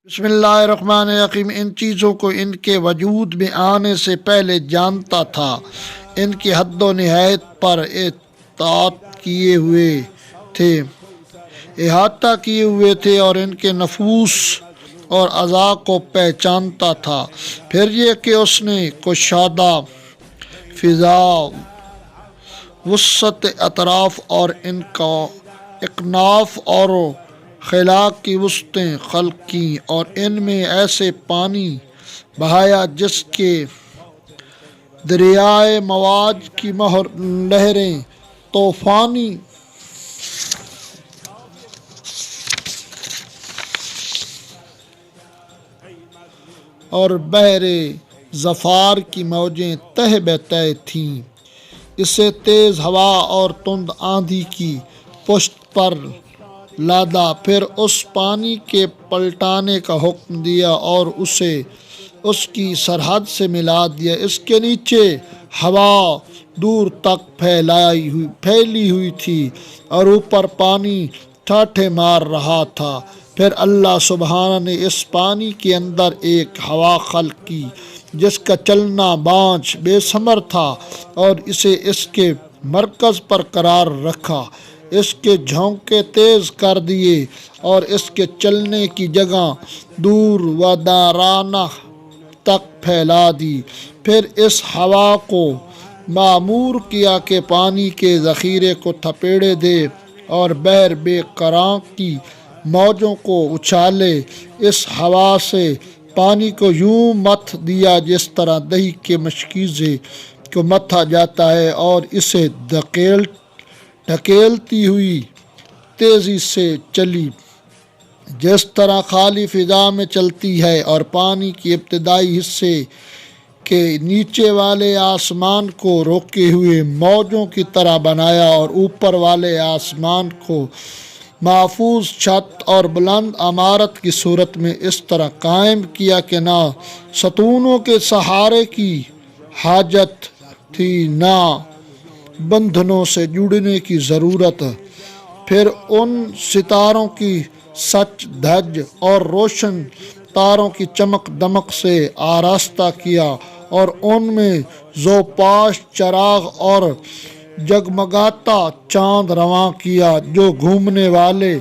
بسم اللہ الرحمن الرحیم۔ ان چیزوں کو ان کے وجود میں آنے سے پہلے جانتا تھا، ان کی حد و نہایت پر احاطہ کیے ہوئے تھے اور ان کے نفوس اور اعضاء کو پہچانتا تھا۔ پھر یہ کہ اس نے کشادہ فضا، وسعت اطراف اور ان کا اکناف اور خلا کی وسعتیں خلق کیں، اور ان میں ایسے پانی بہایا جس کے دریائے مواج کی لہریں طوفانی اور بحر ظفار کی موجیں تہ بہ تہ تھیں۔ اسے تیز ہوا اور تند آندھی کی پشت پر لادا، پھر اس پانی کے پلٹانے کا حکم دیا اور اسے اس کی سرحد سے ملا دیا۔ اس کے نیچے ہوا دور تک پھیلی ہوئی تھی اور اوپر پانی ٹھاٹھے مار رہا تھا۔ پھر اللہ سبحانہ نے اس پانی کے اندر ایک ہوا خلق کی جس کا چلنا بانجھ بے ثمر تھا، اور اسے اس کے مرکز پر قرار رکھا، اس کے جھونکے تیز کر دیے اور اس کے چلنے کی جگہ دور و دارانہ تک پھیلا دی۔ پھر اس ہوا کو مأمور کیا کہ پانی کے ذخیرے کو تھپیڑے دے اور بحر بے قرار کی موجوں کو اچھالے۔ اس ہوا سے پانی کو یوں متھ دیا جس طرح دہی کے مشکیزے کو متھا جاتا ہے، اور اسے ڈھکیلتی ہوئی تیزی سے چلی جس طرح خالی فضا میں چلتی ہے، اور پانی کے ابتدائی حصے کے نیچے والے آسمان کو روکے ہوئے موجوں کی طرح بنایا، اور اوپر والے آسمان کو محفوظ چھت اور بلند عمارت کی صورت میں اس طرح قائم کیا کہ نہ ستونوں کے سہارے کی حاجت تھی نہ بندھنوں سے جڑنے کی ضرورت۔ پھر ان ستاروں کی سچ دھج اور روشن تاروں کی چمک دمک سے آراستہ کیا، اور ان میں زوپاش چراغ اور جگمگاتا چاند رواں کیا جو گھومنے والے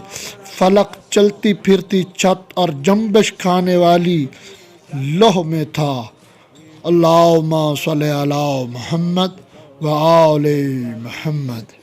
فلک، چلتی پھرتی چھت اور جنبش کھانے والی لوح میں تھا۔ اللہم صلی علی محمد و آل محمد۔